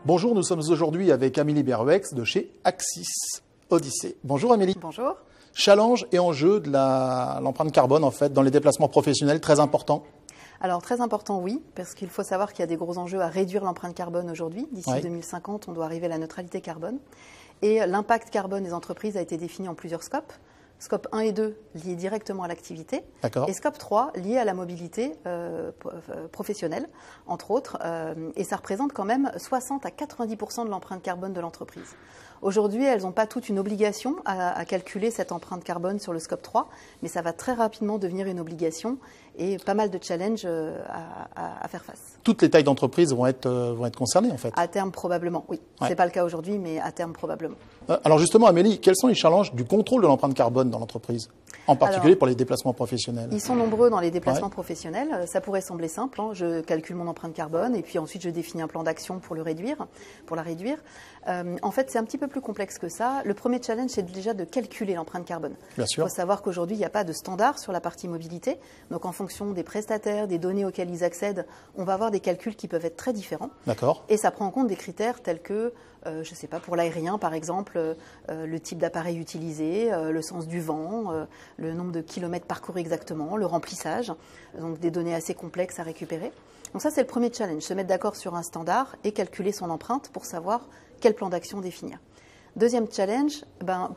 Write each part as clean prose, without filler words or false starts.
Bonjour, nous sommes aujourd'hui avec Amélie Berwex de chez Axis Odyssey. Bonjour Amélie. Bonjour. Challenge et enjeu de l'empreinte carbone en fait dans les déplacements professionnels, très important. Alors très important, oui, parce qu'il faut savoir qu'il y a des gros enjeux à réduire l'empreinte carbone aujourd'hui. D'ici 2050, on doit arriver à la neutralité carbone. Et l'impact carbone des entreprises a été défini en plusieurs scopes. Scope 1 et 2 liés directement à l'activité. Et Scope 3 lié à la mobilité professionnelle, entre autres. Et ça représente quand même 60 à 90% de l'empreinte carbone de l'entreprise. Aujourd'hui, elles n'ont pas toute une obligation à calculer cette empreinte carbone sur le Scope 3, mais ça va très rapidement devenir une obligation et pas mal de challenges à faire face. Toutes les tailles d'entreprise vont être concernées en fait. À terme probablement, oui. Ouais. Ce n'est pas le cas aujourd'hui, mais à terme probablement. Alors justement, Amélie, quels sont les challenges du contrôle de l'empreinte carbone dans l'entreprise, en particulier pour les déplacements professionnels? Ils sont nombreux dans les déplacements professionnels. Ça pourrait sembler simple, hein. Je calcule mon empreinte carbone et puis ensuite je définis un plan d'action pour la réduire. En fait, c'est un petit peu plus complexe que ça. Le premier challenge, c'est déjà de calculer l'empreinte carbone. Bien sûr. Il faut savoir qu'aujourd'hui, il n'y a pas de standard sur la partie mobilité. Donc en fonction des prestataires, des données auxquelles ils accèdent, on va avoir des calculs qui peuvent être très différents. D'accord. Et ça prend en compte des critères tels que, je ne sais pas, pour l'aérien par exemple, le type d'appareil utilisé, le sens du vent, le nombre de kilomètres parcourus exactement, le remplissage, donc des données assez complexes à récupérer. Donc ça, c'est le premier challenge, se mettre d'accord sur un standard et calculer son empreinte pour savoir quel plan d'action définir. Deuxième challenge,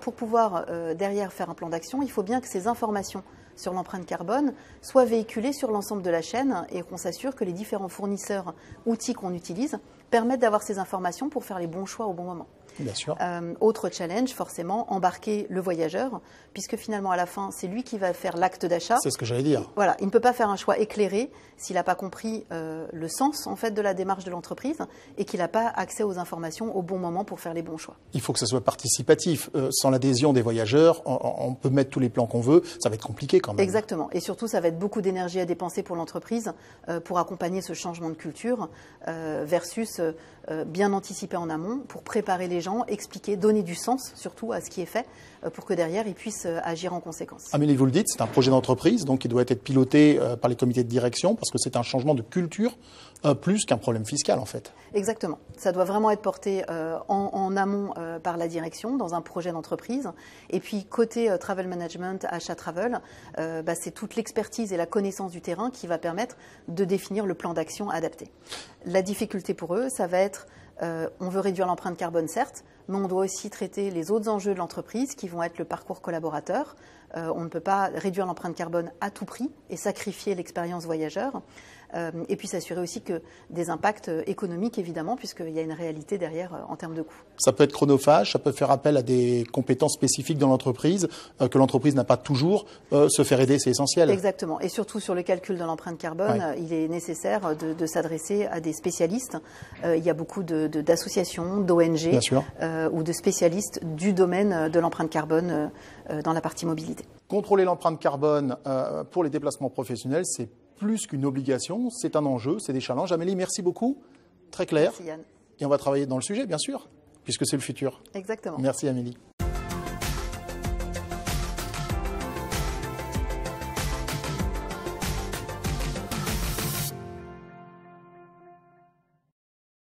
pour pouvoir derrière faire un plan d'action, il faut bien que ces informations sur l'empreinte carbone soient véhiculées sur l'ensemble de la chaîne et qu'on s'assure que les différents fournisseurs, outils qu'on utilise, permettent d'avoir ces informations pour faire les bons choix au bon moment. Bien sûr. Autre challenge, forcément, embarquer le voyageur, puisque finalement, à la fin, c'est lui qui va faire l'acte d'achat. C'est ce que j'allais dire. Voilà, il ne peut pas faire un choix éclairé s'il n'a pas compris le sens en fait de la démarche de l'entreprise et qu'il n'a pas accès aux informations au bon moment pour faire les bons choix. Il faut que ça soit participatif. Sans l'adhésion des voyageurs, on peut mettre tous les plans qu'on veut, ça va être compliqué quand même. Exactement. Et surtout, ça va être beaucoup d'énergie à dépenser pour l'entreprise pour accompagner ce changement de culture versus bien anticiper en amont pour préparer les gens, expliquer, donner du sens surtout à ce qui est fait pour que derrière ils puissent agir en conséquence. Amélie, vous le dites, c'est un projet d'entreprise donc il doit être piloté par les comités de direction parce que c'est un changement de culture plus qu'un problème fiscal en fait. Exactement. Ça doit vraiment être porté en amont par la direction dans un projet d'entreprise. Et puis côté travel management, achat travel, c'est toute l'expertise et la connaissance du terrain qui va permettre de définir le plan d'action adapté. La difficulté pour eux, ça va être on veut réduire l'empreinte carbone, certes, mais on doit aussi traiter les autres enjeux de l'entreprise qui vont être le parcours collaborateur. On ne peut pas réduire l'empreinte carbone à tout prix et sacrifier l'expérience voyageur. Et puis s'assurer aussi que des impacts économiques, évidemment, puisqu'il y a une réalité derrière en termes de coûts. Ça peut être chronophage, ça peut faire appel à des compétences spécifiques dans l'entreprise que l'entreprise n'a pas toujours. Se faire aider, c'est essentiel. Exactement. Et surtout sur le calcul de l'empreinte carbone, il est nécessaire de s'adresser à des spécialistes. Il y a beaucoup d'associations, d'ONG ou de spécialistes du domaine de l'empreinte carbone dans la partie mobilité. Contrôler l'empreinte carbone pour les déplacements professionnels, c'est plus qu'une obligation, c'est un enjeu, c'est des challenges. Amélie, merci beaucoup. Très clair. Merci Yann. Et on va travailler dans le sujet, bien sûr, puisque c'est le futur. Exactement. Merci Amélie.